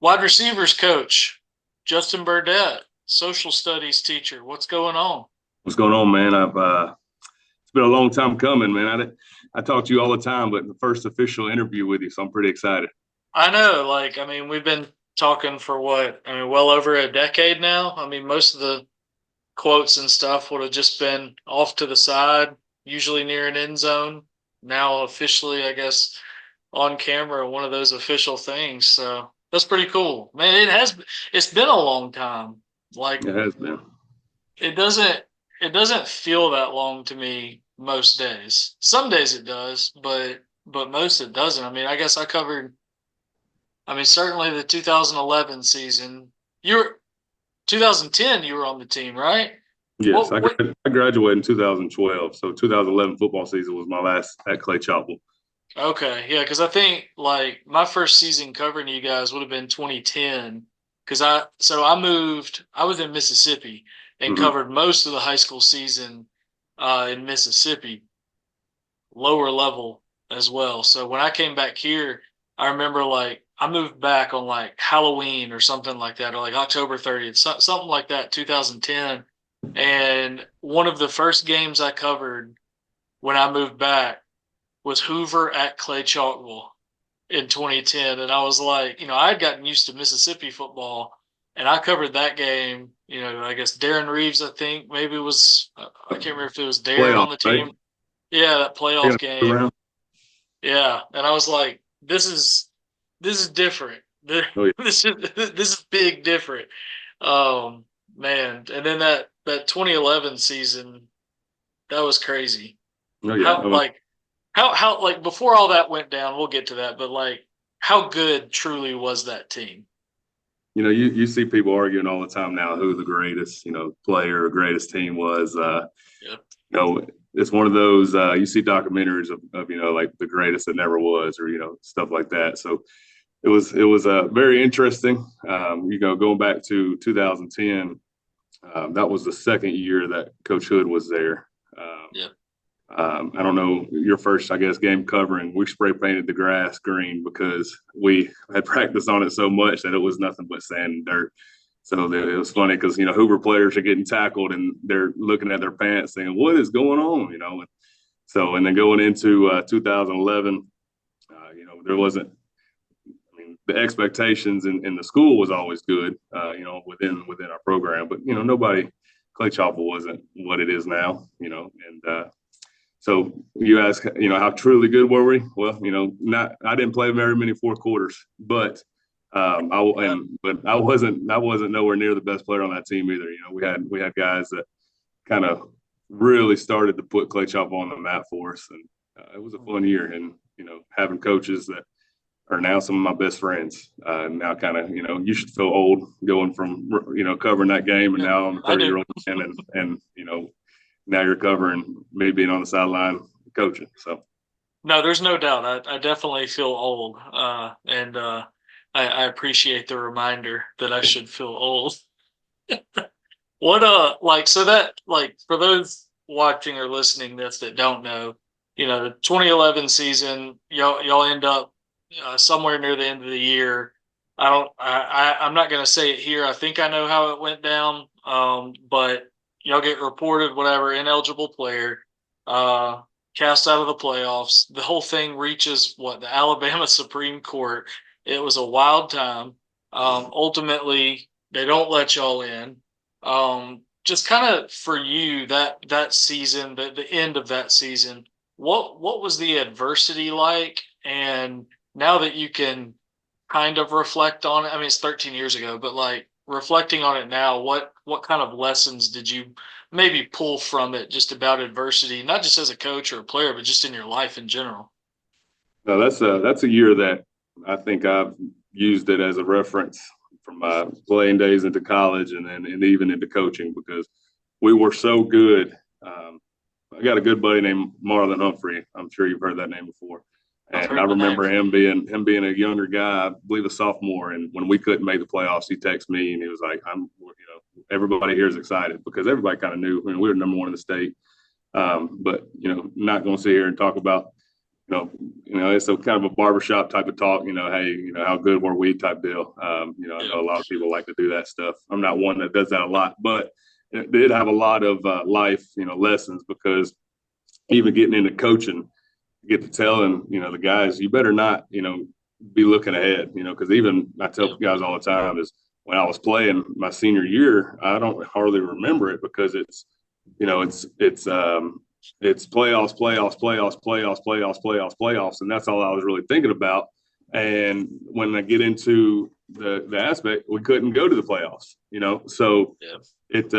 Wide receivers coach, Justin Burdette, social studies teacher. What's going on? What's going on, man? I've It's been a long time coming, man. I talk to you all the time, but the first official interview with you, so I'm pretty excited. I know, we've been talking for what? Well over a decade now. Most of the quotes and stuff would have just been off to the side, usually near an end zone. Now, officially, I guess, on camera, one of those official things. So that's pretty cool, man. It's been a long time. Like It has been. it doesn't it doesn't feel that long to me most days. Some days it does, but most it doesn't. I guess I covered. Certainly the 2011 season. You were 2010. You were on the team, right? Yes, What? What? I graduated in 2012, so 2011 football season was my last at Clay-Chalkville. Okay, yeah, because I think like my first season covering you guys would have been 2010. Because I moved. I was in Mississippi and Hmm. covered most of the high school season in Mississippi, lower level as well. So when I came back here, I remember like I moved back on like Halloween or something like that, or like October 30th, something like that, 2010. And one of the first games I covered when I moved back was Hoover at Clay-Chalkville in 2010. And I was like, I had gotten used to Mississippi football and I covered that game. I guess Darren Reeves, I think maybe it was, I can't remember if it was Darren Playoff, on the right? team. Yeah, that I playoff got to game. around. Yeah, and I was like, this is different. Oh yeah, This is big different. Um, man, and then that 2011 season, that was crazy. oh yeah. How like how like before all that went down, we'll get to that, but like how good truly was that team? You see people arguing all the time now who the greatest player or greatest team was. Yep. You know, it's one of those you see documentaries of like the greatest that never was, or stuff like that. So it was very interesting. Going back to 2010, that was the second year that Coach Hood was there. Yep. I don't know your first, I guess, game covering. We spray painted the grass green because we had practiced on it so much that it was nothing but sand and dirt. So it was funny because Hoover players are getting tackled and they're looking at their pants saying, "What is going on?" And then going into 2011, there wasn't. I mean, the expectations in the school was always good, within our program, but nobody. Clay Chapel wasn't what it is now, and so you ask, how truly good were we? Well, not I didn't play very many fourth quarters, but Yep. but I wasn't nowhere near the best player on that team either. We had guys that kind of really started to put Clay Chop on the map for us, and it was a fun year. And having coaches that are now some of my best friends. Now, kind of, you should feel old going from covering that game, and Yeah, now I'm a I do. year old man, and now you're covering me being on the sideline coaching. So No, there's no doubt. I definitely feel old, and I appreciate the reminder that I should feel old. What like so that like for those watching or listening this that don't know, the 2011 season, y'all end up somewhere near the end of the year. I don't. I'm not gonna say it here. I think I know how it went down. But y'all get reported whatever ineligible player, uh, cast out of the playoffs. The whole thing reaches what the Alabama Supreme Court. It was a wild time. Ultimately, they don't let y'all in. Just kind of for you that season, the end of that season, what was the adversity like? And now that you can kind of reflect on it, it's 13 years ago, but like reflecting on it now, what kind of lessons did you maybe pull from it just about adversity, not just as a coach or a player, but just in your life in general? no, that's a year that I think I've used it as a reference from my playing days into college, and even into coaching, because we were so good. I got a good buddy named Marlon Humphrey. I'm sure you've heard that name before. I've And I heard the name. remember him being a younger guy, I believe a sophomore. And when we couldn't make the playoffs, he texted me and he was like, everybody here is excited because everybody kind of knew. I mean, we were number one in the state. But not going to sit here and talk about It's a kind of a barbershop type of talk. Hey, how good were we type deal. I Yeah. know a lot of people like to do that stuff. I'm not one that does that a lot, but it did have a lot of life, lessons because even getting into coaching, you get to telling, the guys, you better not, be looking ahead, because even I tell guys all the time is when I was playing my senior year, I don't hardly remember it because it's playoffs, playoffs, playoffs, playoffs, playoffs, playoffs, playoffs, and that's all I was really thinking about. And when I get into the aspect, we couldn't go to the playoffs, so Yeah. it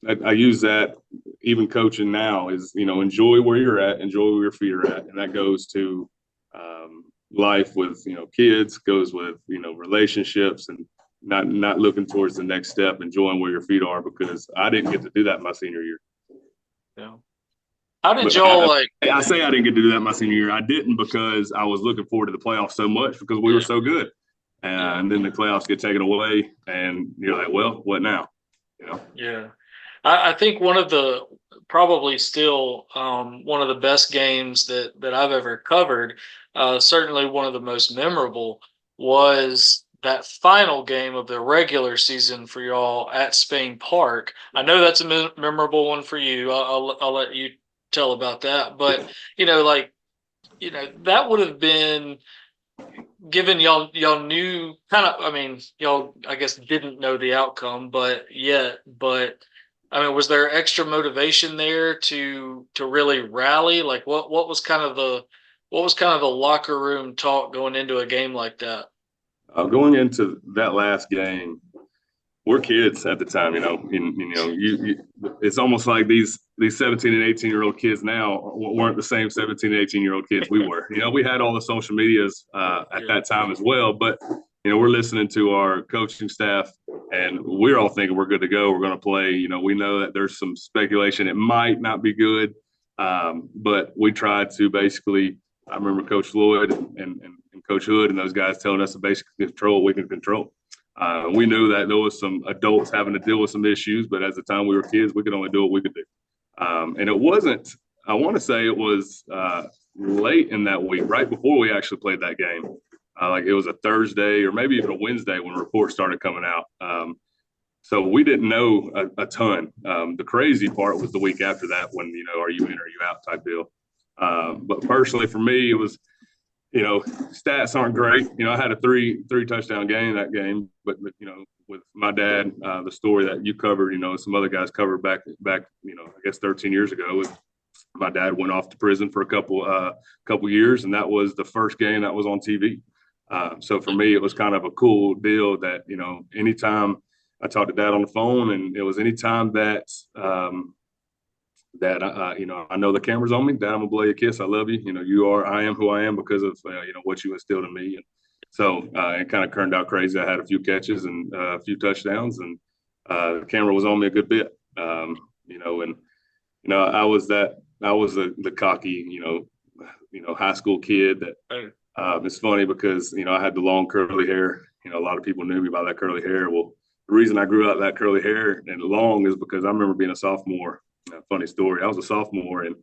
I use that even coaching now is enjoy where you're at, enjoy where your feet are at, and that goes to life with kids, goes with relationships, and not looking towards the next step, enjoying where your feet are because I didn't get to do that my senior year. Yeah. How did But y'all like? I say I didn't get to do that my senior year. I didn't because I was looking forward to the playoffs so much because we were Yeah. so good. Yeah. And then the playoffs get taken away, and you're like, well, what now? Yeah. I think one of the probably still one of the best games that I've ever covered, certainly one of the most memorable, was that final game of the regular season for y'all at Spain Park. I know that's a memorable one for you. I'll let you tell about that, but like that would have been given y'all knew kind of, I mean, y'all I guess didn't know the outcome but I mean, was there extra motivation there to really rally? Like what was kind of the locker room talk going into a game like that? Going into that last game, we're kids at the time, it's almost like these 17 and 18-year-old kids now weren't the same 17 and 18-year-old kids we were. We had all the social medias at Yeah. that time as well, but we're listening to our coaching staff and we're all thinking we're good to go. We're going to play. We know that there's some speculation. It might not be good, but we tried to basically, I remember Coach Floyd and Coach Hood and those guys telling us to basically control what we can control. We knew that there was some adults having to deal with some issues, but at the time we were kids, we could only do what we could do. And it wasn't, I want to say it was late in that week, right before we actually played that game. Like it was a Thursday or maybe even a Wednesday when reports started coming out. So we didn't know a ton. The crazy part was the week after that when, are you in or are you out type deal. But personally for me, it was, stats aren't great. I had a three touchdown game that game, but with my dad, the story that you covered, some other guys covered back, I guess 13 years ago. My dad went off to prison for a couple years, and that was the first game that was on TV. So for me, it was kind of a cool deal that anytime I talked to Dad on the phone, and it was anytime that I know the camera's on me. Dad, I'm gonna blow you a kiss. I love you. I am who I am because of what you instilled in me. And so it kind of turned out crazy. I had a few catches and a few touchdowns, and the camera was on me a good bit. I was the cocky, high school kid that. It's funny because I had the long curly hair. A lot of people knew me by that curly hair. Well, the reason I grew out that curly hair and long is because I remember being a sophomore. Funny story. I was a sophomore, and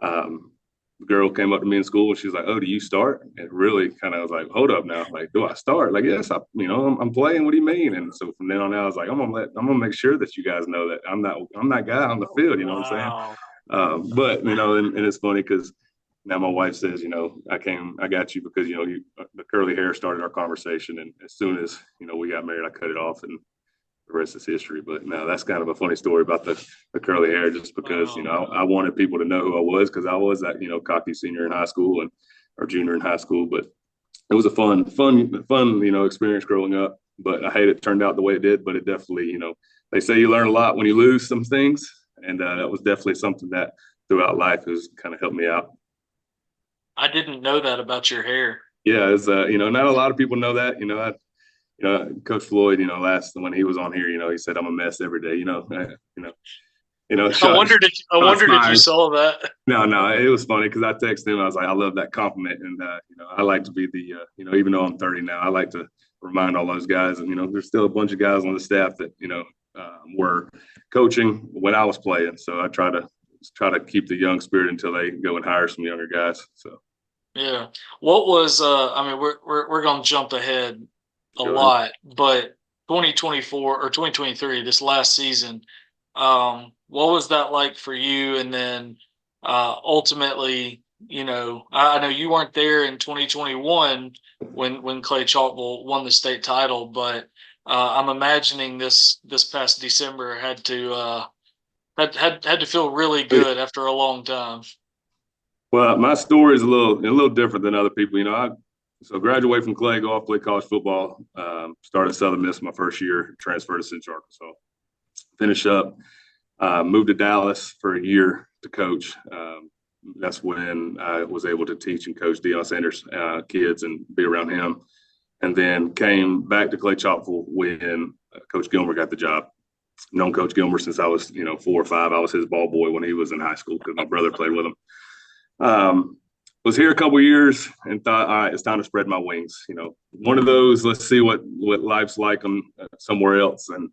the girl came up to me in school and she's like, "Oh, do you start?" And it really kind of was like, "Hold up now, like, do I start?" Like, yes, I'm playing. What do you mean? And so from then on out, I was like, I'm gonna make sure that you guys know that I'm that guy on the field. You know what I'm saying? Wow. But and it's funny because now my wife says, I got you because the curly hair started our conversation, and as soon as we got married, I cut it off, and the rest is history. But no, that's kind of a funny story about the curly hair, just because Wow. I wanted people to know who I was because I was that cocky senior in high school and or junior in high school. But it was a fun experience growing up. But I hate it turned out the way it did. But it definitely they say you learn a lot when you lose some things, and that was definitely something that throughout life has kind of helped me out. I didn't know that about your hair. Yeah, it's not a lot of people know that. Coach Floyd, last when he was on here, he said I'm a mess every day. I Shots, wondered shots if you fired. saw that. No, it was funny because I texted him. I was like, I love that compliment, and I like to be the, even though I'm 30 now, I like to remind all those guys, and there's still a bunch of guys on the staff that were coaching when I was playing. So I try to keep the young spirit until they go and hire some younger guys. So. Yeah. What was I mean we're gonna jump ahead a Go ahead. lot, but 2024 or 2023, this last season, what was that like for you? And then ultimately, I know you weren't there in 2021 when Clay-Chalkville won the state title, but I'm imagining this past December had to feel really good after a long time. Well, my story is a little different than other people. I graduate from Clay, go off play college football. Started at Southern Miss my first year, transferred to Central Arkansas. Finish up, moved to Dallas for a year to coach. That's when I was able to teach and coach Deion Sanders kids and be around him. And then came back to Clay-Chalkville when Coach Gilmer got the job. Known Coach Gilmer since I was 4 or 5. I was his ball boy when he was in high school because my brother played with him. Was here a couple of years and thought, all right, it's time to spread my wings. One of those, let's see what life's like somewhere else. And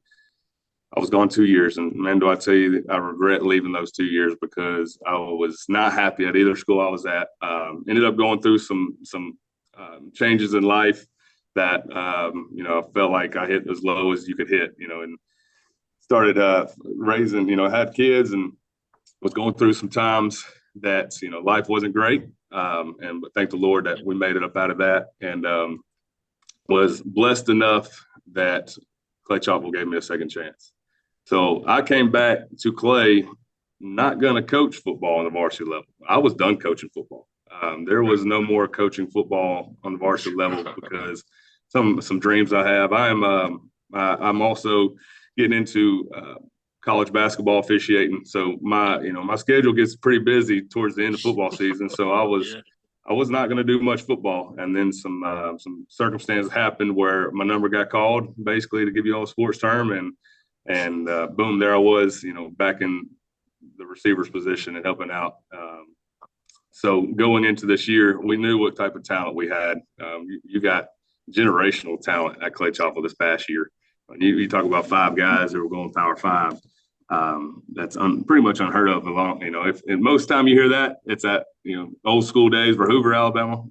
I was gone 2 years, and man, do I tell you, I regret leaving those 2 years because I was not happy at either school I was at. Ended up going through some changes in life that I felt like I hit as low as you could hit. And started raising, had kids, and was going through some times that life wasn't great. But thank the Lord that we made it up out of that, and was blessed enough that Clay-Chalkville gave me a second chance. So I came back to Clay, not going to coach football on the varsity level. I was done coaching football. There was no more coaching football on the varsity level because some dreams I have. I'm also getting into college basketball officiating. So my schedule gets pretty busy towards the end of football season. So I was Yeah. I was not going to do much football, and then some circumstances happened where my number got called, basically to give you all a sports term, and boom, there I was, back in the receiver's position and helping out. So going into this year, we knew what type of talent we had. You got generational talent at Clay-Chalkville this past year. You talk about 5 guys that were going Power 5. That's pretty much unheard of. If most time you hear that, it's at old school days for Hoover, Alabama,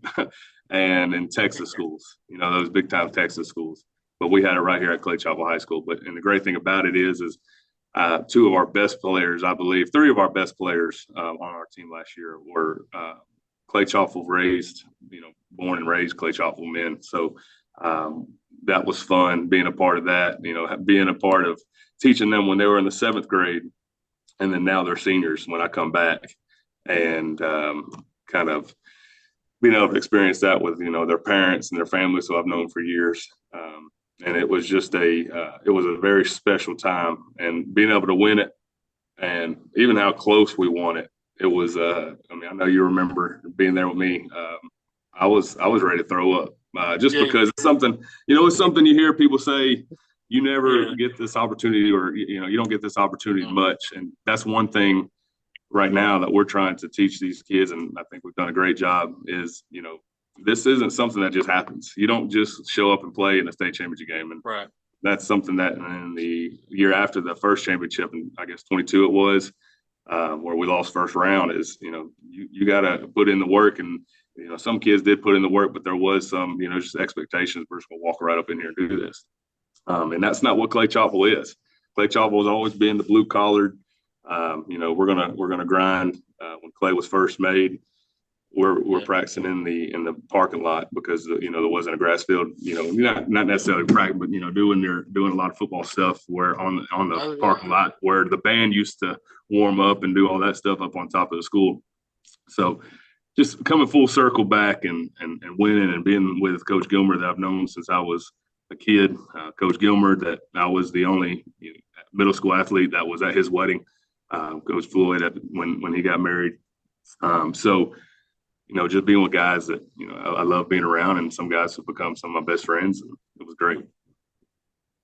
and in Texas schools. Those big time Texas schools. But we had it right here at Clay-Chalkville High School. And the great thing about it is 2 of our best players, I believe, 3 of our best players on our team last year were Clay-Chalkville raised, born and raised Clay-Chalkville men. So that was fun being a part of that, being a part of teaching them when they were in the 7th grade. And then now they're seniors when I come back, and kind of being able to experience that with, their parents and their families who I've known for years. And it was just it was a very special time, and being able to win it, and even how close we won it. It was, I know you remember being there with me. I was ready to throw up, just Yeah. because it's something you hear people say, you never Yeah. get this opportunity, or, you don't get this opportunity Mm. much. And that's one thing right now that we're trying to teach these kids. And I think we've done a great job is, this isn't something that just happens. You don't just show up and play in a state championship game. And Right. that's something that in the year after the first championship, and I guess 22 it was, where we lost first round, is, you got to put in the work. And, some kids did put in the work, but there was some, just expectations. We're just going to walk right up in here and do this. And that's not what Clay-Chalkville is. Clay-Chalkville has always been the blue collared. We're gonna grind. When Clay was first made, we're practicing in the parking lot because there wasn't a grass field. Not necessarily practice, but doing a lot of football stuff where on Oh, the yeah. parking lot where the band used to warm up and do all that stuff up on top of the school. So just coming full circle back and winning and being with Coach Gilmer that I've known since I was a kid. Coach Gilmer, that I was the only middle school athlete that was at his wedding. Coach Floyd when he got married. So just being with guys that I love being around, and some guys have become some of my best friends. And it was great.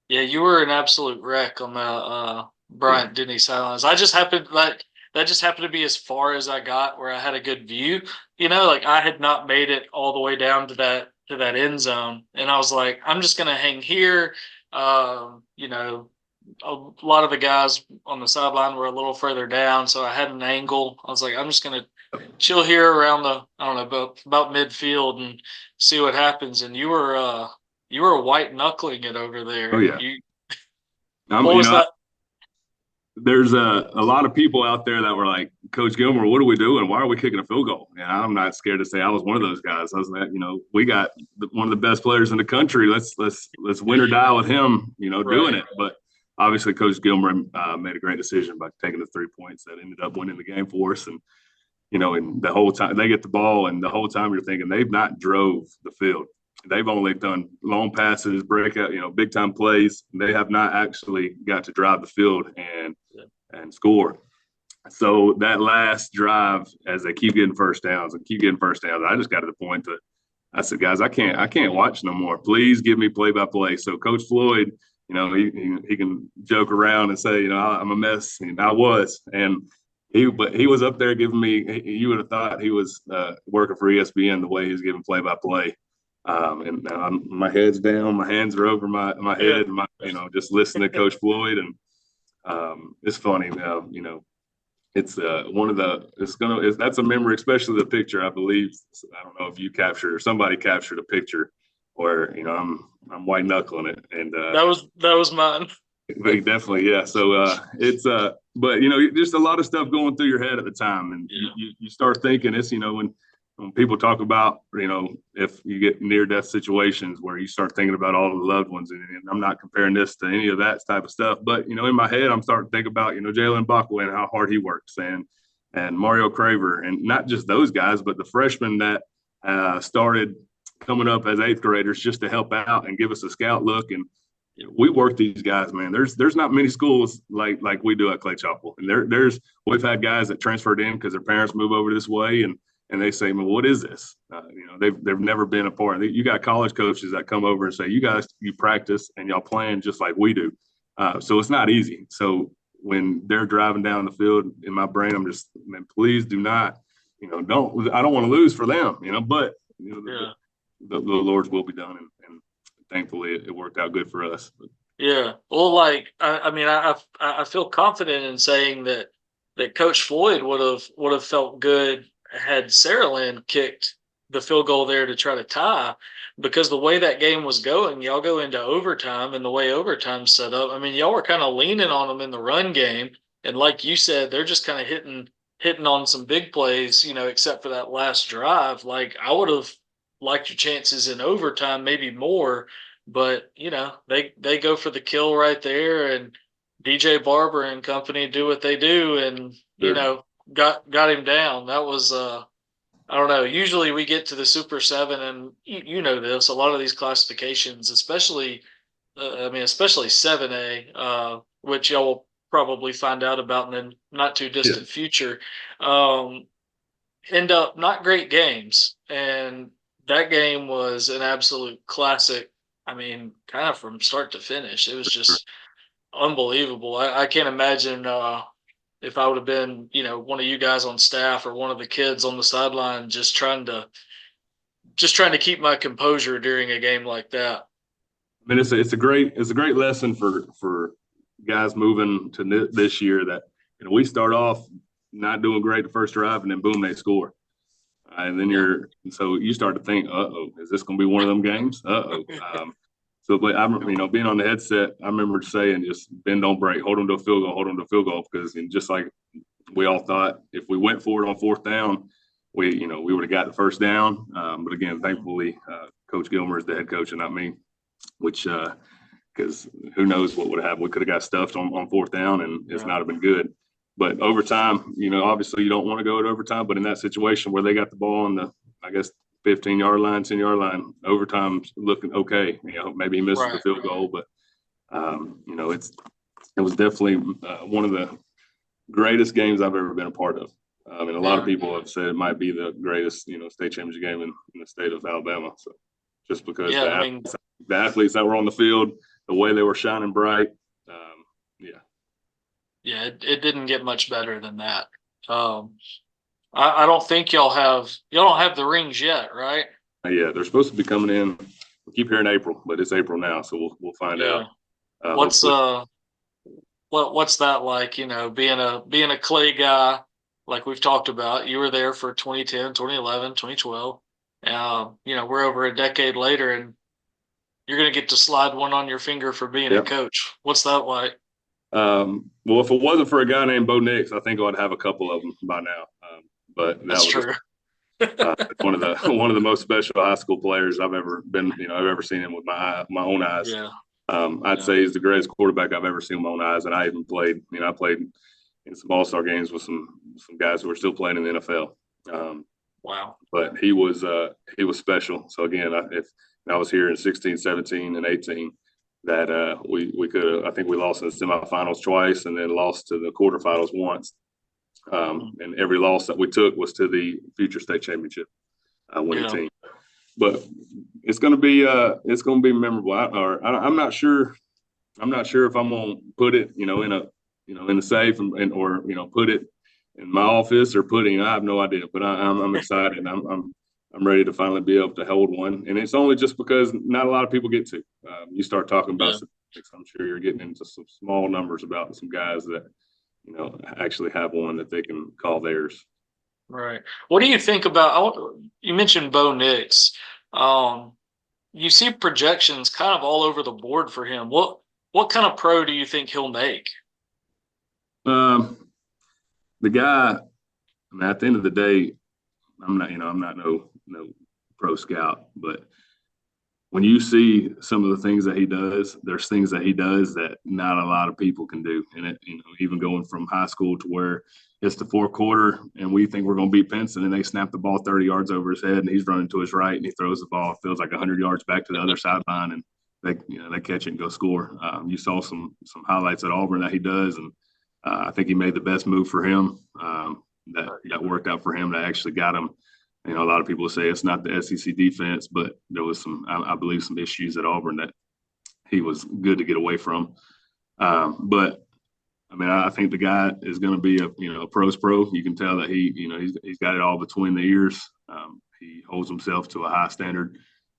Yeah, you were an absolute wreck on the Bryant Denny sidelines. I just happened like that just happened to be as far as I got where I had a good view. Like I had not made it all the way down to that end zone, and I was like, I'm just gonna hang here. A lot of the guys on the sideline were a little further down, so I had an angle. I was like, I'm just gonna chill here around the, I don't know, about midfield and see what happens. And you were white knuckling it over Oh there. yeah. What You was know, that? there's a lot of people out there that were like, Coach Gilmore, what are we doing? Why are we kicking a field goal? And I'm not scared to say I was one of those guys. I was like, we got one of the best players in the country. Let's win or die with him, doing Right. it. But obviously, Coach Gilmore made a great decision by taking the 3 points that ended up winning the game for us. And and the whole time they get the ball, and the whole time you're thinking they've not drove the field. They've only done long passes, breakout, big time plays. They have not actually got to drive the field and score. So that last drive, as they keep getting first downs, I just got to the point that I said, guys, I can't watch no more. Please give me play by play. So Coach Floyd, he can joke around and say, I'm a mess, and I was, but he was up there giving me. You would have thought he was working for ESPN the way he was giving play by play. And my head's down, my hands are over my Yeah. head, just listening to Coach Floyd, and it's funny now. It's one of the that's a memory, especially the picture. I believe I don't know if you captured or somebody captured a picture where I'm white knuckling it, and That was mine. definitely, yeah. So it's but just a lot of stuff going through your head at the time, and Yeah. you start thinking it's when people talk about if you get near death situations where you start thinking about all of the loved ones, and I'm not comparing this to any of that type of stuff, but in my head I'm starting to think about Jalen Bachway and how hard he works, and Mario Craver, and not just those guys, but the freshmen that started coming up as eighth graders just to help out and give us a scout look. And we work these guys, man. There's not many schools like we do at Clay-Chalkville, and we've had guys that transferred in because their parents move over this way, and they say, well, what is this? They've never been a part. You got college coaches that come over and say, you guys, you practice and y'all plan just like we do. So it's not easy. So when they're driving down the field, in my brain, I'm just, man, please do not, I don't want to lose for them, but Yeah. the Lord's will be done, and thankfully it worked out good for us. Yeah. Well, like I mean, I feel confident in saying that Coach Floyd would have felt good had Sarah Lynn kicked the field goal there to try to tie, because the way that game was going, y'all go into overtime, and the way overtime's set up, I mean, y'all were kind of leaning on them in the run game, and like you said, they're just kind of hitting on some big plays, except for that last drive. Like I would have liked your chances in overtime, maybe more, but they go for the kill right there, and DJ Barber and company do what they do, and Sure. got him down. That was I don't know. Usually we get to the Super Seven, and you know this. A lot of these classifications, especially especially 7A, which y'all will probably find out about in the not too Yeah. distant future, um, end up not great games. And that game was an absolute classic. I mean, kind of from start to finish. It was just unbelievable. I can't imagine if I would have been, one of you guys on staff or one of the kids on the sideline just trying to keep my composure during a game like that. I mean, it's a great lesson for guys moving to this year that we start off not doing great the first drive, and then boom, they score. And then Yeah. so you start to think, is this going to be one of them games? So, but being on the headset, I remember saying, just bend, don't break, hold them to a field goal, because just like we all thought, if we went for it on fourth down, we would have got the first down. But again, thankfully, Coach Gilmer is the head coach and not me, which because who knows what would have happened. We could have got stuffed on fourth down, and it's Yeah. not have been good. But overtime, obviously you don't want to go to overtime, but in that situation where they got the ball on the, I guess, 15-yard line, 10-yard line, overtime's looking okay. Maybe he misses the Right. field goal, but it was definitely one of the greatest games I've ever been a part of. And a lot of Yeah. people have said it might be the greatest, state championship game in the state of Alabama. So just because Yeah. I mean, the athletes that were on the field, the way they were shining bright, yeah. yeah, it didn't get much better than that. Um, I don't think y'all don't have the rings yet, right? Yeah, they're supposed to be coming in. We keep hearing April, but it's April now, so we'll find out. Yeah. What's Hopefully, what's that like? Being a Clay guy, like we've talked about, you were there for 2010, 2011, 2012. We're over a decade later, and you're going to get to slide one on your finger for being a Yep. coach. What's that like? Well, if it wasn't for a guy named Bo Nix, I think I'd have a couple of them by now. But that That's was just true. one of the one of the most special high school players I've ever been. I've ever seen him with my own eyes. Yeah. I'd Yeah. say he's the greatest quarterback I've ever seen with my own eyes, and I even played. I played in some All-Star games with some guys who are still playing in the NFL. Wow. But he was special. So again, if I was here in 16, 17, and 18, that we could have. I think we lost in the semifinals twice, and then lost to the quarterfinals once. And every loss that we took was to the future state championship winning Yeah. team. But it's going to be memorable. I'm not sure. I'm not sure if I'm going to put it, in a safe or put it in my office or put it. I have no idea, but I'm excited. And I'm ready to finally be able to hold one. And it's only just because not a lot of people get to. You start talking about Yeah. statistics, I'm sure you're getting into some small numbers about some guys that actually have one that they can call theirs. Right. What do you think about? You mentioned Bo Nix. Um, you see projections kind of all over the board for him. What kind of pro do you think he'll make? Um, the guy, I mean, at the end of the day, I'm not no pro scout, but when you see some of the things that he does, there's things that he does that not a lot of people can do. And even going from high school to where it's the fourth quarter and we think we're going to beat Pinson and they snap the ball 30 yards over his head and he's running to his right and he throws the ball, feels like 100 yards back to the other sideline and they catch it and go score. You saw some highlights at Auburn that he does, and I think he made the best move for him that worked out for him that actually got him. A lot of people say it's not the SEC defense, but there was I believe, some issues at Auburn that he was good to get away from. But I mean, I think the guy is going to be a pro's pro. You can tell that he's got it all between the ears. He holds himself to a high standard.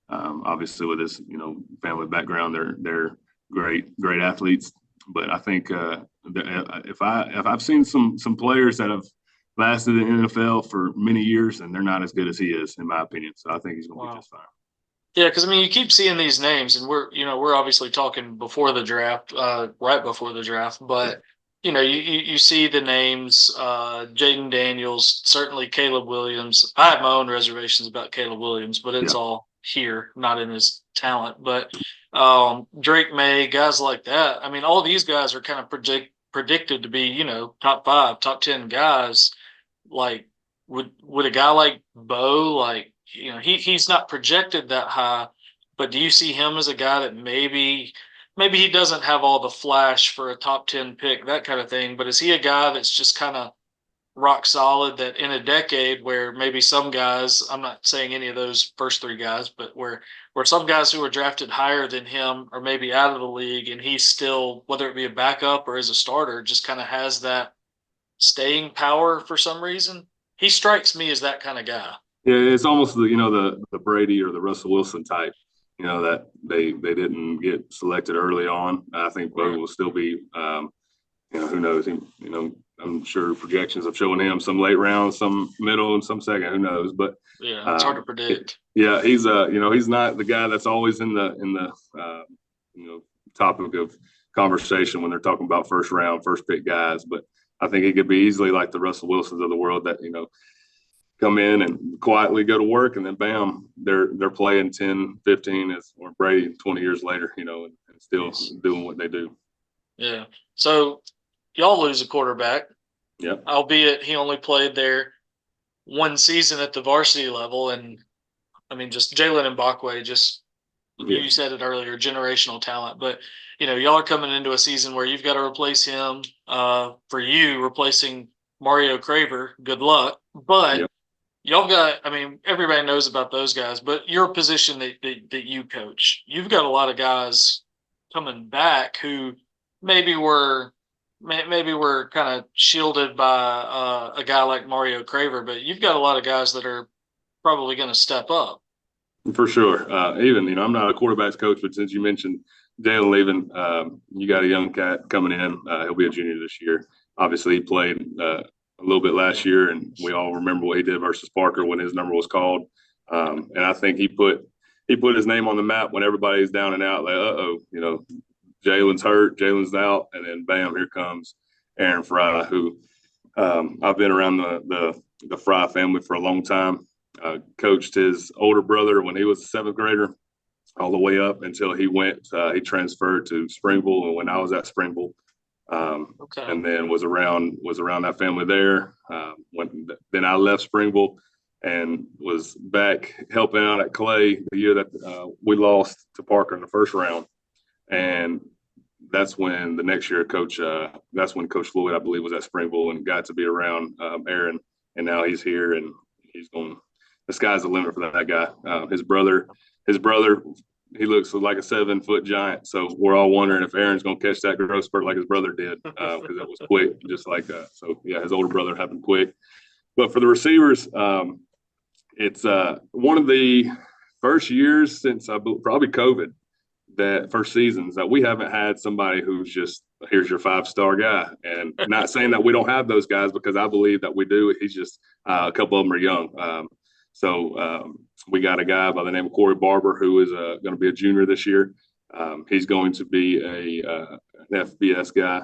Obviously, with his family background, they're great athletes. But I think if I've seen some players that have lasted in the NFL for many years, and they're not as good as he is, in my opinion. So I think he's going to be just fine. Yeah, because I mean, you keep seeing these names, and we're obviously talking before the draft, right before the draft, but you see the names, Jaden Daniels, certainly Caleb Williams. I have my own reservations about Caleb Williams, but it's all here, not in his talent. But Drake May, guys like that. I mean, all these guys are kind of predicted to be, top 5, top 10 guys. Like, would a guy like Bo, like, he's not projected that high, but do you see him as a guy that maybe he doesn't have all the flash for a top 10 pick, that kind of thing, but is he a guy that's just kind of rock solid, that in a decade where maybe some guys, I'm not saying any of those first 3 guys, but where some guys who were drafted higher than him are maybe out of the league, and he's still, whether it be a backup or as a starter, just kind of has that staying power for some reason? He strikes me as that kind of guy. Yeah, it's almost the Brady or the Russell Wilson type. That they didn't get selected early on. I think Bo will still be. Who knows? I'm sure projections have shown him some late rounds, some middle, and some second. Who knows? But yeah, it's hard to predict. He's he's not the guy that's always in the topic of conversation when they're talking about first round, first pick guys. But I think he could be easily like the Russell Wilsons of the world that come in and quietly go to work, and then bam, they're playing 10, 15 or Brady 20 years later, and still doing what they do. Yeah. So y'all lose a quarterback. Yeah. Albeit he only played there one season at the varsity level. And I mean, just Jalen Mbakwe, you said it earlier, generational talent. But, y'all are coming into a season where you've got to replace him. For you, replacing Mario Craver, good luck. But y'all got, I mean, everybody knows about those guys, but your position that you coach, you've got a lot of guys coming back who maybe were kind of shielded by a guy like Mario Craver, but you've got a lot of guys that are probably going to step up. For sure. Even, I'm not a quarterbacks coach, but since you mentioned Jalen leaving, you got a young cat coming in. He'll be a junior this year. Obviously, he played a little bit last year, and we all remember what he did versus Parker when his number was called. And I think he put his name on the map when everybody's down and out. Like, Jalen's hurt, Jalen's out, and then bam, here comes Aaron Fry, who I've been around the Fry family for a long time. Coached his older brother when he was a seventh grader, all the way up until he transferred to Springville, and when I was at Springville, Okay. and then was around that family there. Then I left Springville and was back helping out at Clay the year that we lost to Parker in the first round, and that's when the next year Coach Floyd, I believe, was at Springville and got to be around Aaron, and now he's here and he's going. The sky's the limit for that guy. His brother, he looks like a 7-foot giant. So we're all wondering if Aaron's going to catch that growth spurt like his brother did, because it was quick, just like that. So yeah, his older brother happened quick. But for the receivers, it's one of the first years since probably COVID, that first seasons, that we haven't had somebody who's just, here's your 5-star guy. And not saying that we don't have those guys, because I believe that we do. He's just a couple of them are young. So we got a guy by the name of Corey Barber, who is going to be a junior this year. He's going to be an FBS guy.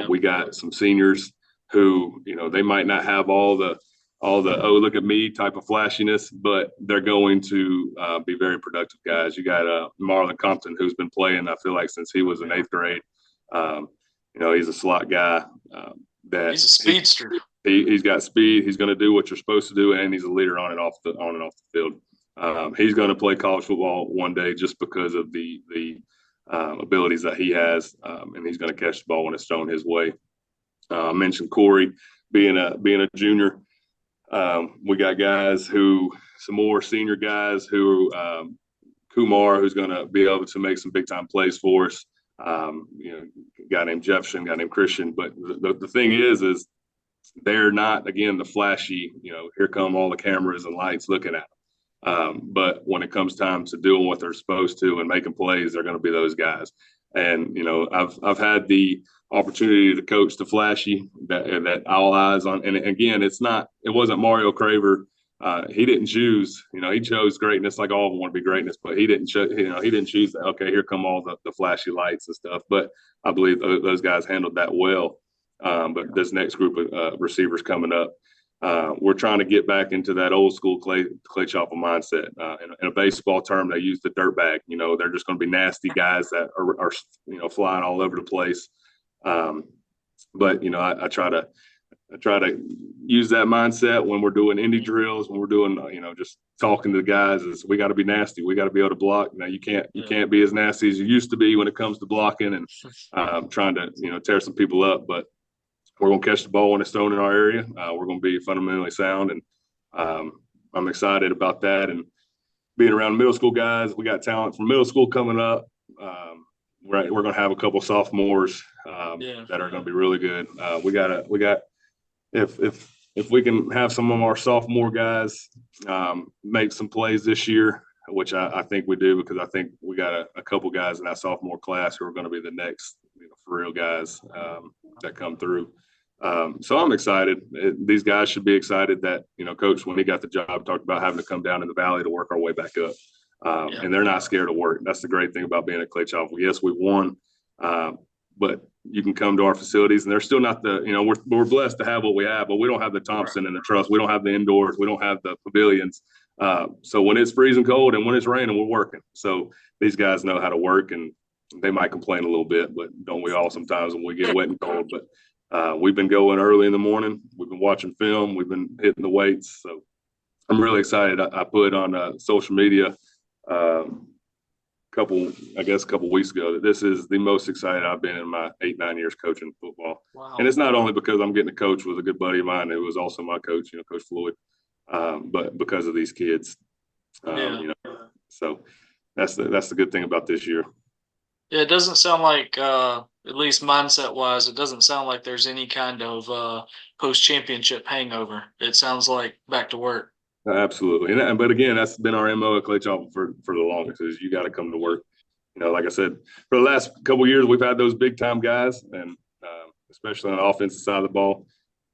We got some seniors who, they might not have all the oh, look at me type of flashiness, but they're going to be very productive guys. You got Marlon Compton, who's been playing, I feel like, since he was in 8th grade. He's a slot guy. He's a speedster. He's got speed. He's going to do what you're supposed to do, and he's a leader on and off the field. He's going to play college football one day just because of the abilities that he has, and he's going to catch the ball when it's thrown his way. I mentioned Corey being a junior. We got some more senior guys who Kumar, who's going to be able to make some big time plays for us. A guy named Jefferson, a guy named Christian. But the thing is they're not, again, the flashy, here come all the cameras and lights looking at them. But when it comes time to doing what they're supposed to and making plays, they're going to be those guys. And, I've had the opportunity to coach the flashy that all eyes on. And again, it wasn't Mario Craver. He didn't choose, he chose greatness, like all of them want to be greatness, but he didn't choose that. Okay, here come all the flashy lights and stuff. But I believe those guys handled that well. But this next group of receivers coming up, we're trying to get back into that old school Clay-Chalkville mindset. In a baseball term, they use the dirt bag. They're just going to be nasty guys that are flying all over the place. But I try to use that mindset when we're doing indie drills, when we're doing just talking to the guys. Is we got to be nasty. We got to be able to block. Now you can't be as nasty as you used to be when it comes to blocking and trying to tear some people up. But we're going to catch the ball when it's thrown in our area. We're going to be fundamentally sound, and I'm excited about that. And being around middle school guys, we got talent from middle school coming up. We're going to have a couple sophomores that are going to be really good. If we can have some of our sophomore guys make some plays this year, which I think we do, because I think we got a couple guys in that sophomore class who are going to be the next for real guys that come through. So I'm excited. These guys should be excited that, Coach, when he got the job, talked about having to come down in the valley to work our way back up. And they're not scared of work. That's the great thing about being at Clay-Chalkville. Yes, we won, but you can come to our facilities, and they're still not we're blessed to have what we have, but we don't have the Thompson and the Truss. We don't have the indoors. We don't have the pavilions. So when it's freezing cold and when it's raining, we're working. So these guys know how to work, and they might complain a little bit, but don't we all sometimes when we get wet and cold? But we've been going early in the morning. We've been watching film. We've been hitting the weights. So I'm really excited. I put on social media a couple weeks ago that this is the most excited I've been in my 8-9 years coaching football. Wow. And it's not only because I'm getting to coach with a good buddy of mine who was also my coach, Coach Floyd, but because of these kids. So that's the good thing about this year. Yeah, it doesn't sound like, at least mindset-wise, it doesn't sound like there's any kind of post-championship hangover. It sounds like back to work. Absolutely. But again, that's been our MO at Clay-Chalkville for the longest, is you got to come to work. Like I said, for the last couple of years, we've had those big-time guys, and especially on the offensive side of the ball.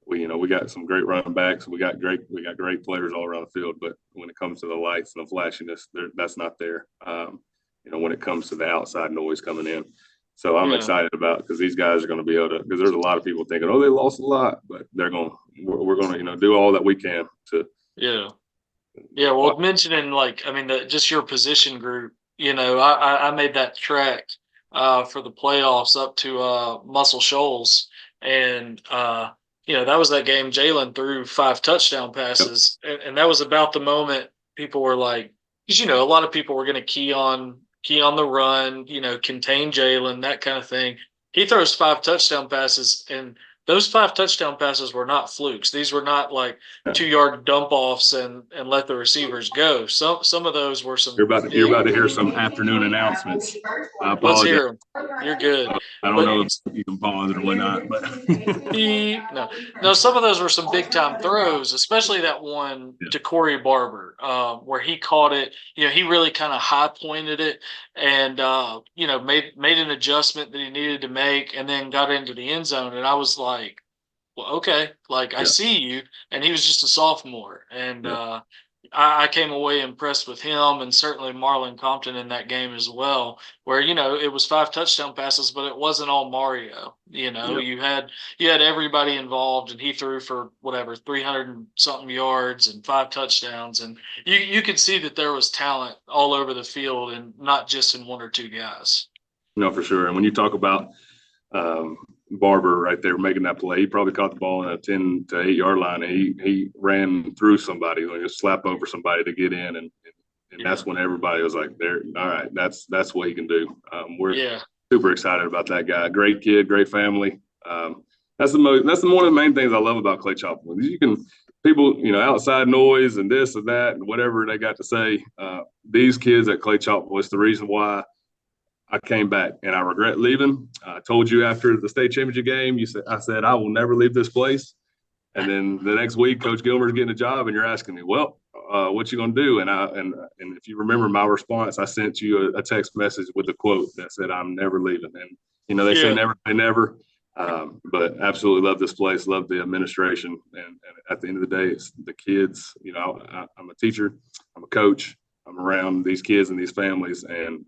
we got some great running backs. We got great players all around the field. But when it comes to the lights and the flashiness, that's not there. When it comes to the outside noise coming in. So I'm Yeah. excited about because these guys are going to be able to, because there's a lot of people thinking, oh, they lost a lot, but we're going to, do all that we can to Yeah. Yeah. watch. Well, mentioning like, I mean, just your position group, I made that trek for the playoffs up to Muscle Shoals. And, that was that game. Jalen threw 5 touchdown Yep, passes. And that was about the moment people were like, because, a lot of people were going to key on the run, contain Jalen, that kind of thing. He throws 5 touchdown passes, and those 5 touchdown passes were not flukes. These were not like yep. 2 yard dump offs and let the receivers go. Some of those were You're some about to you're big. about to hear some afternoon announcements. I Let's apologize. hear them. You're good, I don't but know if you can pause it or whatnot, but no, no. Some of those were some big time throws, especially that one yeah, to Corey Barber, where he caught it. He really kind of high pointed it, and made an adjustment that he needed to make, and then got into the end zone. And I was like, well, okay, like I yeah, see you. And he was just a sophomore. And yeah. I came away impressed with him, and certainly Marlon Compton in that game as well, where, it was 5 touchdown passes, but it wasn't all Mario. Yep. You had everybody involved, and he threw for whatever, 300 and something yards and 5 touchdowns. And you could see that there was talent all over the field and not just in one or two guys. No, for sure. And when you talk about um, Barber right there making that play, he probably caught the ball in a 10 to 8 yard line, and he ran through somebody, like just slap over somebody to get in, and Yeah. that's when everybody was like, "There, all right, that's what he can do." We're Yeah. super excited about that guy. Great kid, great family. That's one of the main things I love about Clay-Chalkville. You can people, outside noise and this and that and whatever they got to say. These kids at Clay-Chalkville, it's the reason why I came back, and I regret leaving. I told you after the state championship game, I said I will never leave this place. And then the next week, Coach Gilmer's getting a job, and you're asking me, well, what you gonna do? And if you remember my response, I sent you a text message with a quote that said, "I'm never leaving." And they say Yeah. never, say never. But absolutely love this place, love the administration, and at the end of the day, it's the kids. I'm a teacher, I'm a coach, I'm around these kids and these families, and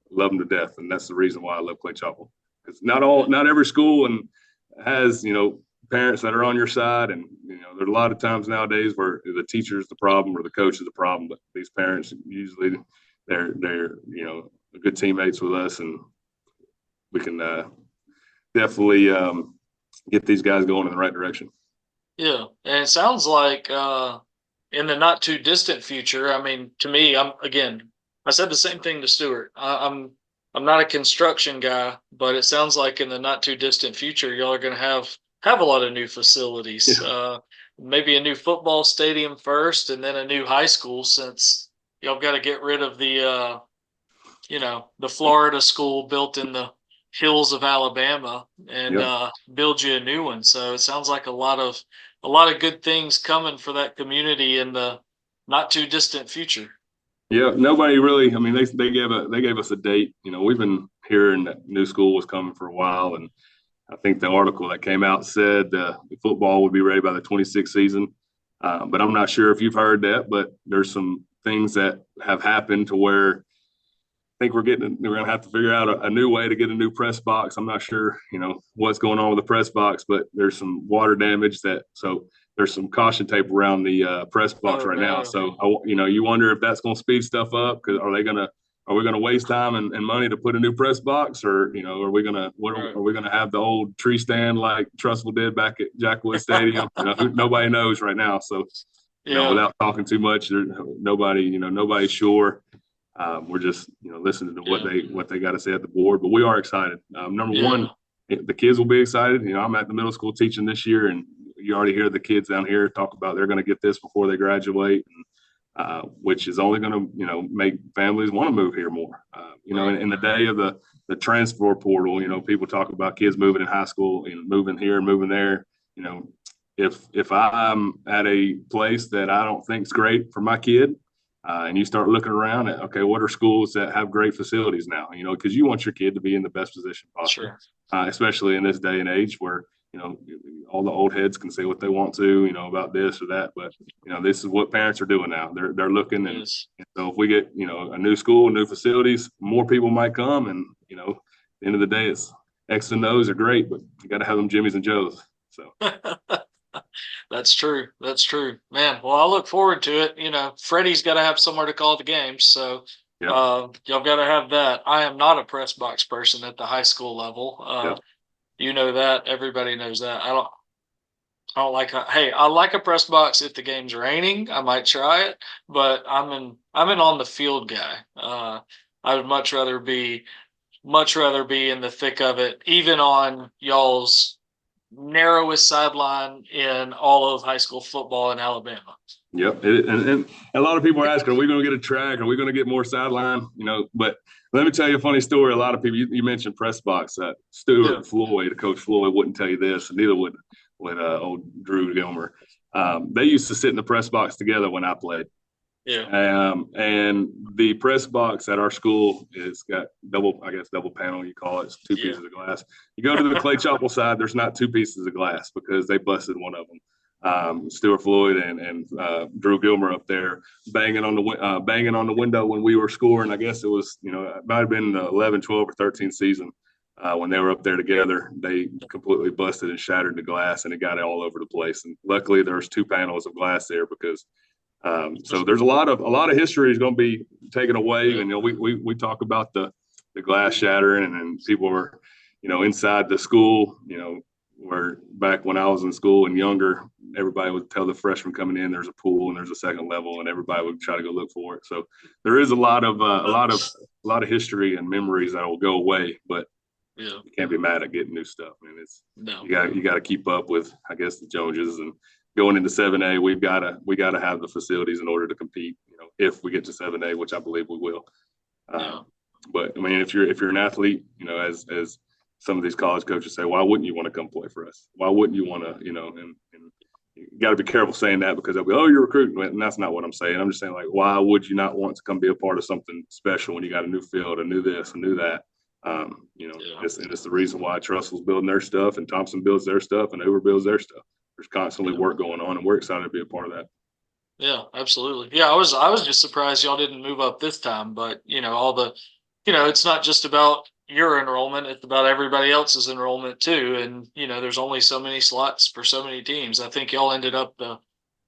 love them to death, and that's the reason why I love Clay-Chalkville. Because not every school and has parents that are on your side, and there's a lot of times nowadays where the teacher is the problem or the coach is the problem, but these parents usually they're good teammates with us, and we can definitely get these guys going in the right direction. Yeah, and it sounds like in the not too distant future. I mean, to me, I said the same thing to Stuart. I'm not a construction guy, but it sounds like in the not too distant future, y'all are going to have a lot of new facilities. Yeah, Maybe a new football stadium first, and then a new high school, since y'all got to get rid of the Florida school built in the hills of Alabama, and yep. build you a new one. So it sounds like a lot of good things coming for that community in the not too distant future. Yeah, nobody really. I mean, they gave us a date. We've been hearing that new school was coming for a while, and I think the article that came out said the football would be ready by the 26th season. But I'm not sure if you've heard that, but there's some things that have happened to where I think we're going to have to figure out a new way to get a new press box. I'm not sure, what's going on with the press box, but there's some water damage so there's some caution tape around the press box Oh right now. no. So, you wonder if that's going to speed stuff up, because are we going to waste time and money to put a new press box, or are we going to Right. are we going to have the old tree stand like Trustful did back at Jackwood Stadium? Nobody knows right now. So, Yeah. without talking too much, nobody's sure. We're just listening to Yeah. what they got to say at the board, but we are excited. Number Yeah. one, the kids will be excited. I'm at the middle school teaching this year, and you already hear the kids down here talk about they're going to get this before they graduate, which is only going to make families want to move here more. Right. In the day of the transfer portal, people talk about kids moving in high school, moving here and moving there. If I'm at a place that I don't think is great for my kid, and you start looking around at, okay, what are schools that have great facilities now? Because you want your kid to be in the best position possible, Sure. especially in this day and age where all the old heads can say what they want to, about this or that, but this is what parents are doing now. They're looking, and so if we get a new school, new facilities, more people might come, and at the end of the day, it's X and O's are great, but you got to have them Jimmys and Joes. So. That's true. That's true, man. Well, I look forward to it. Freddie's got to have somewhere to call the games, so Yep. Y'all got to have that. I am not a press box person at the high school level. Yep. You know that. Everybody knows that. I don't like. Hey, I like a press box if the game's raining. I might try it, but I'm an on the field guy. I would much rather be in the thick of it, even on y'all's narrowest sideline in all of high school football in Alabama. Yep. And a lot of people are asking, are we going to get a track? Are we going to get more sideline? But let me tell you a funny story. A lot of people, you mentioned press box. Stuart Floyd, Coach Floyd, wouldn't tell you this, and neither would old Drew Gilmer. They used to sit in the press box together when I played. Yeah. And the press box at our school is got double panel, you call it. It's two pieces of glass. You go to the Clay-Chalkville side, there's not two pieces of glass because they busted one of them. Stuart Floyd and Drew Gilmer up there banging on the window when we were scoring. I guess it was, it might have been the 11, 12, or 13 season. When they were up there together, they completely busted and shattered the glass, and it got all over the place. And luckily, there's two panels of glass there because so there's a lot of history is going to be taken away. And we talk about the glass shattering, and people were inside the school. Where back when I was in school and younger, everybody would tell the freshmen coming in there's a pool and there's a second level, and everybody would try to go look for it. So there is a lot of history and memories that will go away, but you can't be mad at getting new stuff. I mean, you got to keep up with, I guess, the Joneses. And going into 7A, we got to have the facilities in order to compete. If we get to 7A, which I believe we will. But I mean, if you're an athlete, as some of these college coaches say, why wouldn't you want to come play for us? Why wouldn't you want to, and you got to be careful saying that because they'll be, oh, you're recruiting. And that's not what I'm saying. I'm just saying, like, why would you not want to come be a part of something special when you got a new field, a new this, a new that? It's the reason why Trussell's building their stuff and Thompson builds their stuff and Hoover builds their stuff. There's constantly work going on, and we're excited to be a part of that. Yeah, absolutely. Yeah, I was just surprised y'all didn't move up this time, but it's not just about your enrollment, it's about everybody else's enrollment too. And there's only so many slots for so many teams. I think y'all ended up y'all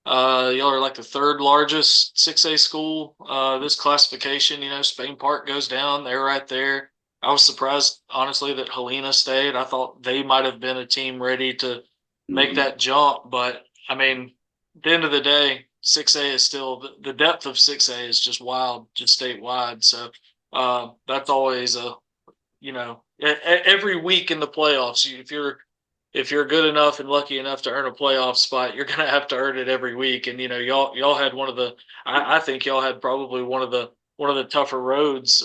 are like the third largest 6A school this classification. Spain Park goes down, they're right there. I was surprised, honestly, that Helena stayed. I thought they might have been a team ready to make that jump. But, I mean, at the end of the day, 6A is still – the depth of 6A is just wild, just statewide. So that's always every week in the playoffs, if you're good enough and lucky enough to earn a playoff spot, you're going to have to earn it every week. And, y'all had one of the – I think y'all had probably one of the tougher roads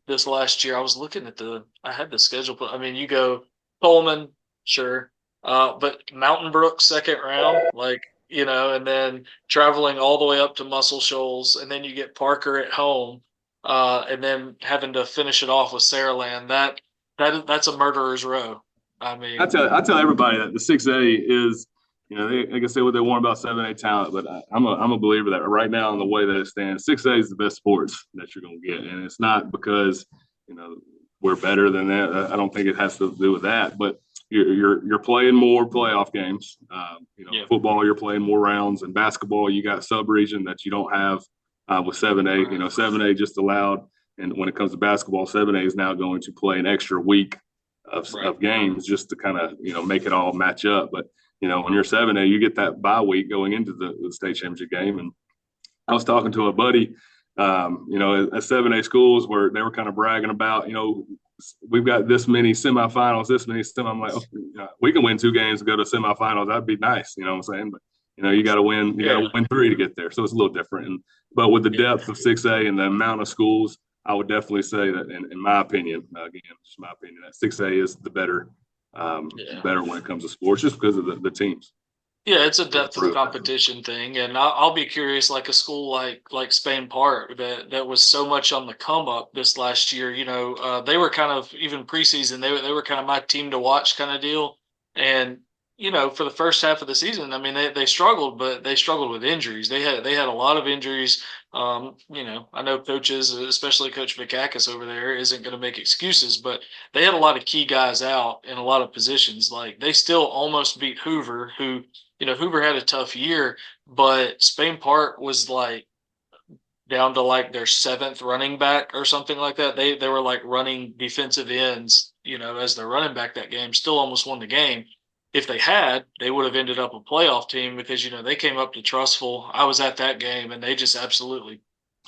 this last year. I was looking at I had the schedule, but I mean, you go Pullman, sure. But Mountain Brook second round, and then traveling all the way up to Muscle Shoals, and then you get Parker at home, and then having to finish it off with Saraland. That's a murderer's row. I mean, I tell everybody that the 6A is, they can say what they want about 7A talent, but I'm a believer that right now in the way that it stands, 6A is the best sports that you're going to get, and it's not because we're better than that. I don't think it has to do with that, but you're playing more playoff games. Football, you're playing more rounds, and basketball, you got sub-region that you don't have with 7A. 7A just allowed, and when it comes to basketball, 7A is now going to play an extra week of games just to kind of make it all match up. But when you're 7A, you get that bye week going into the state championship game. And I was talking to a buddy, at 7A schools where they were kind of bragging about, we've got this many semifinals, I'm like, we can win 2 games and go to semifinals. That'd be nice. You know what I'm saying? But, you got to win, got to win 3 to get there. So it's a little different. But with the depth of 6A and the amount of schools, I would definitely say that, in my opinion, again, just my opinion, that 6A is the better when it comes to sports, just because of the teams. Yeah, it's a depth of competition thing, and I'll be curious, like a school like Spain Park that was so much on the come up this last year. They were kind of, even preseason, they were kind of my team to watch kind of deal, and for the first half of the season, I mean, they struggled, but they struggled with injuries. They had a lot of injuries. I know coaches, especially Coach Vikakis over there, isn't going to make excuses, but they had a lot of key guys out in a lot of positions. Like they still almost beat Hoover, who Hoover had a tough year, but Spain Park was like down to like their seventh running back or something like that. They were like running defensive ends, as their running back that game. Still almost won the game. If they had, they would have ended up a playoff team because they came up to Trustful. I was at that game and they just absolutely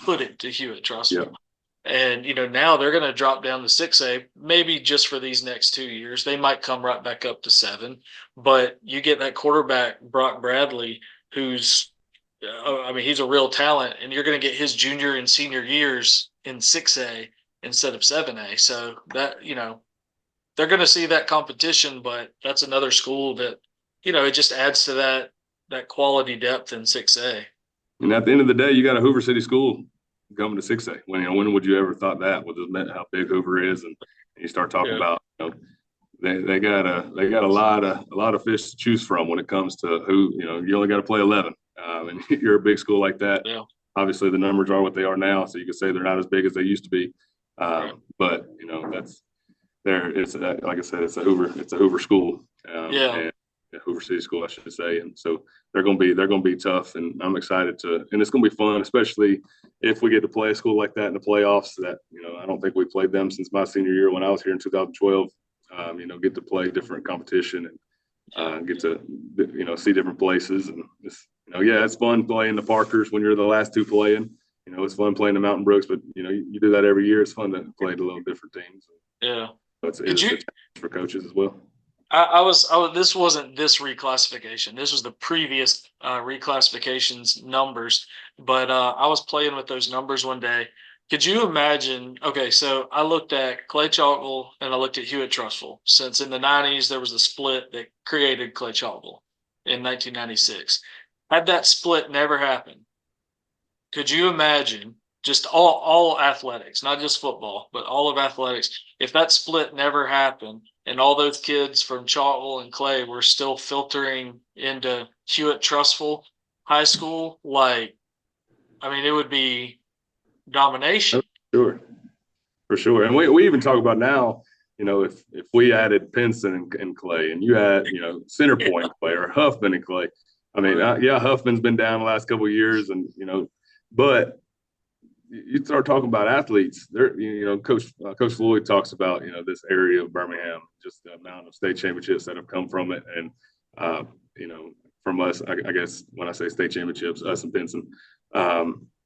put it to Hewitt Yeah. Trustful. And now they're going to drop down to 6A, maybe just for these next 2 years. They might come right back up to 7, but you get that quarterback Brock Bradley, who's I mean, he's a real talent, and you're going to get his junior and senior years in 6A instead of 7A. So that they're going to see that competition, but that's another school that it just adds to that quality depth in 6A. And at the end of the day, you got a Hoover City school coming to 6A. When would you ever thought that? With how big Hoover is, and you start talking Yeah. about they got a lot of fish to choose from when it comes to who you only got to play 11, and you're a big school like that. Yeah. Obviously, the numbers are what they are now, so you could say they're not as big as they used to be. Right. But that's there. It's like I said, it's a Hoover school. Yeah. And a Hoover City school, I should say, and so they're going to be tough, and I'm excited and it's going to be fun, especially if we get to play a school like that in the playoffs. That I don't think we played them since my senior year when I was here in 2012. Get to play different competition and get to see different places, and it's fun playing the Parkers when you're the last two playing. It's fun playing the Mountain Brooks, but you do that every year. It's fun to play the little different teams. Yeah. So it's a challenge for coaches as well. I was this wasn't this reclassification. This was the previous reclassifications numbers. But I was playing with those numbers one day. Could you imagine? Okay, so I looked at Clay-Chalkville and I looked at Hewitt Trustful. Since in the 90s there was a split that created Clay-Chalkville in 1996. Had that split never happened, could you imagine just all athletics, not just football, but all of athletics, if that split never happened and all those kids from Chalkville and Clay were still filtering into Hewitt Trustful High School? Like, I mean, it would be domination. Sure, for sure. And we even talk about now, if we added Pinson and Clay, and you had Center Point Clay or Huffman and Clay. I mean, Huffman's been down the last couple of years, and but you start talking about athletes. There, Coach Floyd talks about this area of Birmingham, just the amount of state championships that have come from it, and from us, I guess when I say state championships, us and Pinson,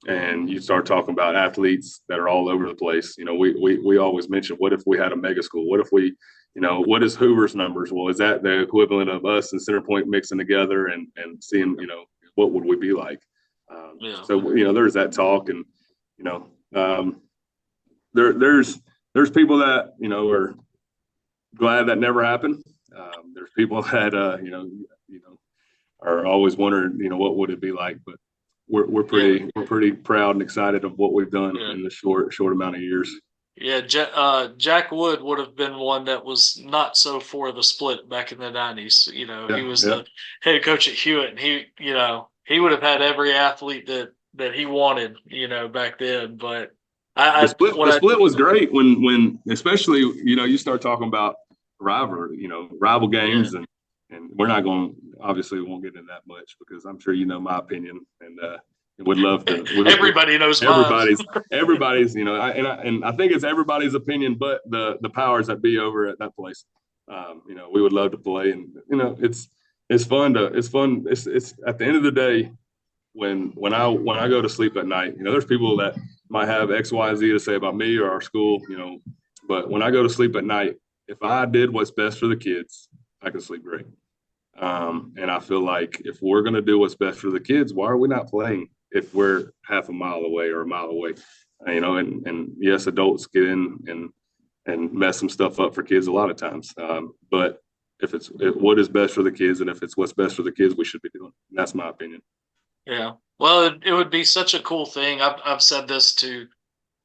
and you start talking about athletes that are all over the place. We always mention, what if we had a mega school? What if we, what is Hoover's numbers? Well, is that the equivalent of us and Center Point mixing together and seeing, what would we be like? So there's that talk, and there's people that are glad that never happened. There's people that are always wondering what would it be like, but we're pretty proud and excited of what we've done in the short amount of years. Yeah, Jack Wood would have been one that was not so for the split back in the 90s. He was the head coach at Hewitt, and he would have had every athlete that he wanted, back then. But the split was great when especially you start talking about rival games, and we're not going, obviously we won't get into that much because I'm sure my opinion, and would love to. Everybody knows everybody's and I think it's everybody's opinion, but the powers that be over at that place, we would love to play, and it's fun. It's at the end of the day, when I go to sleep at night, there's people that might have X, Y, and Z to say about me or our school, but when I go to sleep at night, if I did what's best for the kids, I can sleep great. And I feel like if we're going to do what's best for the kids, why are we not playing if we're half a mile away or a mile away? And yes, adults get in and mess some stuff up for kids a lot of times. But if it's what is best for the kids, and if it's what's best for the kids, we should be doing. And that's my opinion. Yeah. Well, it would be such a cool thing. I've said this to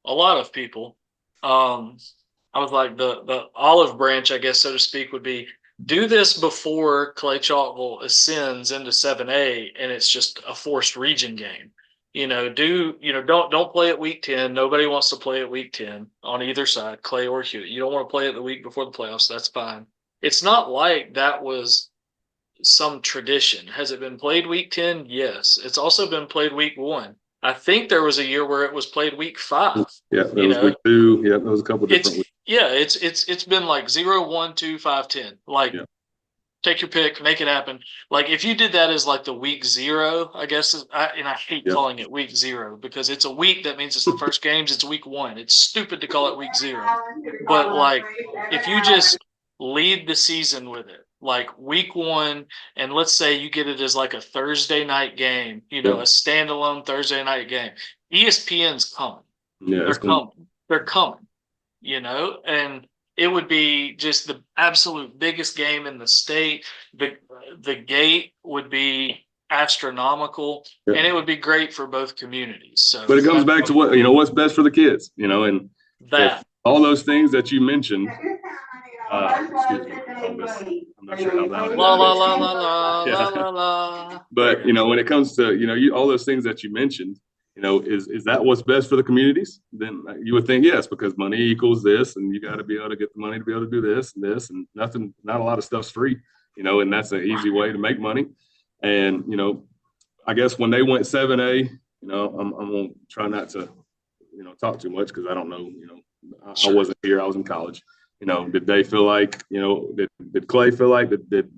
a lot of people. I was like, the olive branch, I guess, so to speak, would be do this before Clay-Chalkville ascends into 7A and it's just a forced region game. Don't play at week 10. Nobody wants to play at week 10 on either side, Clay or Hewitt. You don't want to play it the week before the playoffs. That's fine. It's not like that was some tradition. Has it been played week 10? Yes. It's also been played week 1. I think there was a year where it was played week 5. Yeah, that was week 2. Yeah, there was a couple different weeks. Yeah, it's been like 0, 1, 2, 5, 10. Like, yeah. Take your pick, make it happen. Like if you did that as like the week 0, I guess, and I hate calling it week 0 because it's a week that means it's the first games. It's week 1. It's stupid to call it week 0. But like if you just lead the season with it, like week 1, and let's say you get it as like a Thursday night game, a standalone Thursday night game. ESPN's coming. Yeah, they're coming. They're coming. And it would be just the absolute biggest game in the state. The gate would be astronomical, and it would be great for both communities. So, but it comes back to what's best for the kids, and that all those things that you mentioned. Excuse me, I'm not sure how loud la la la la la la la la. But when it comes to all those things that you mentioned, is that what's best for the communities? Then you would think yes, because money equals this, and you got to be able to get the money to be able to do this, and not a lot of stuff's free, and that's an easy way to make money. And I guess when they went 7A, I'm gonna try not to, talk too much because I don't know, I wasn't here, I was in college. Did they feel like, did Clay feel like, did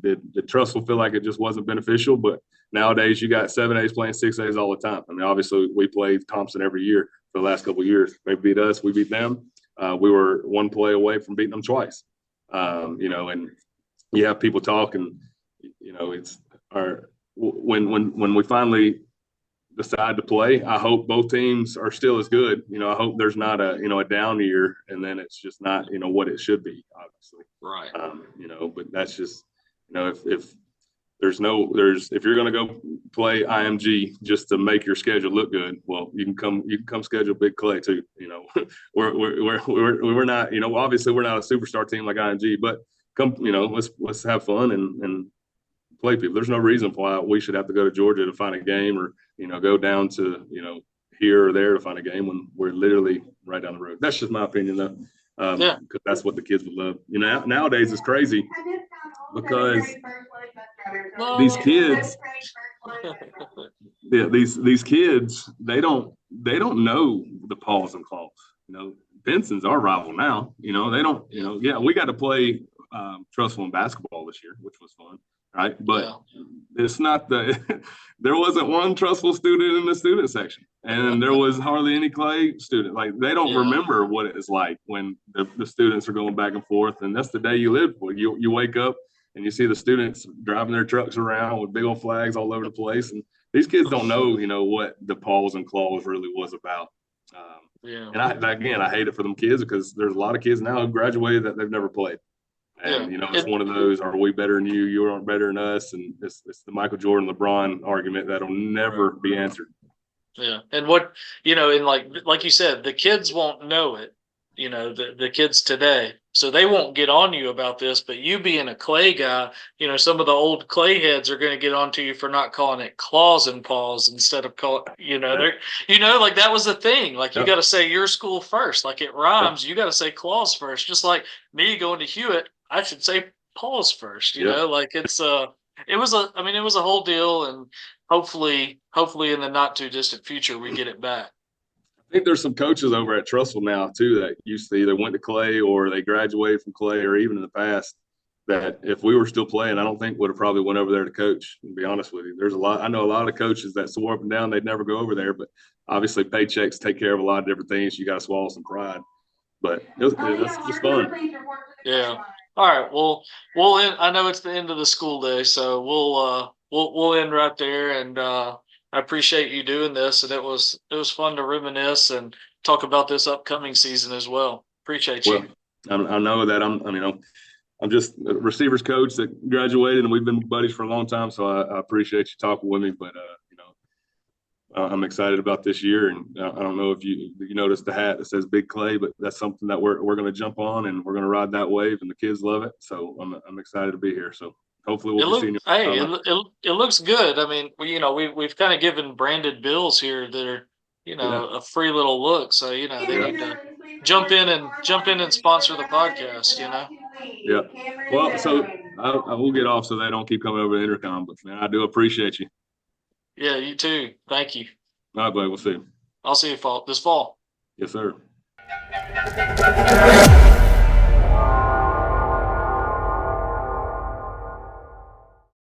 Trussell feel like it just wasn't beneficial? But nowadays you got 7As playing 6As all the time. I mean, obviously we played Thompson every year for the last couple of years. They beat us, we beat them. We were one play away from beating them twice. And you have people talking, it's when we finally decide to play, I hope both teams are still as good. I hope there's not a down year and then it's just not, what it should be, obviously. Right. But that's just, if you're going to go play IMG just to make your schedule look good, well, you can come schedule Big Clay too. We're not, obviously we're not a superstar team like IMG, but come, let's have fun and play people. There's no reason why we should have to go to Georgia to find a game or, go down to, here or there to find a game when we're literally right down the road. That's just my opinion though. Because that's what the kids would love. Nowadays it's crazy because these kids, these kids, they don't know the paws and claws. Benson's our rival now. They don't. We got to play Trussville in basketball this year, which was fun, right? But it's not there wasn't one Trussville student in the student section, and there was hardly any Clay student. Like they don't remember what it is like when the students are going back and forth, and that's the day you live for. You wake up and you see the students driving their trucks around with big old flags all over the place, and these kids don't know, what the paws and claws really was about. And I hate it for them kids because there's a lot of kids now who graduated that they've never played. And, it's one of those, are we better than you? You aren't better than us. And it's the Michael Jordan, LeBron argument that'll never be answered. Yeah. And what, and like you said, the kids won't know it, the kids today. So they won't get on you about this, but you being a Clay guy, some of the old Clay heads are going to get onto you for not calling it claws and paws instead of calling, like that was the thing. Like you got to say your school first, like it rhymes. You got to say claws first, just like me going to Hewitt. I should say paws first, like it was a whole deal, and hopefully in the not too distant future, we get it back. I think there's some coaches over at Trussville now too that used to either went to Clay or they graduated from Clay, or even in the past that if we were still playing, I don't think would have probably went over there to coach. To be honest with you, I know a lot of coaches that swore up and down they'd never go over there, but obviously paychecks take care of a lot of different things. You got to swallow some pride, but that's just fun. Yeah. All right. Well, we'll end. I know it's the end of the school day, so we'll end right there. And I appreciate you doing this, and it was fun to reminisce and talk about this upcoming season as well. Appreciate you. Well, I know that I'm just a receivers coach that graduated, and we've been buddies for a long time. So I appreciate you talking with me. But I'm excited about this year, and I don't know if you noticed the hat that says Big Clay, but that's something that we're going to jump on, and we're going to ride that wave, and the kids love it. So I'm excited to be here. So hopefully we'll be seeing you. It looks good. I mean, we've kind of given branded bills here that are a free little look. So they need to jump in and sponsor the podcast. Yeah. Well, so I will get off so they don't keep coming over the intercom. But man, I do appreciate you. Yeah, you too. Thank you. All right, buddy. We'll see you. I'll see you this fall. Yes, sir.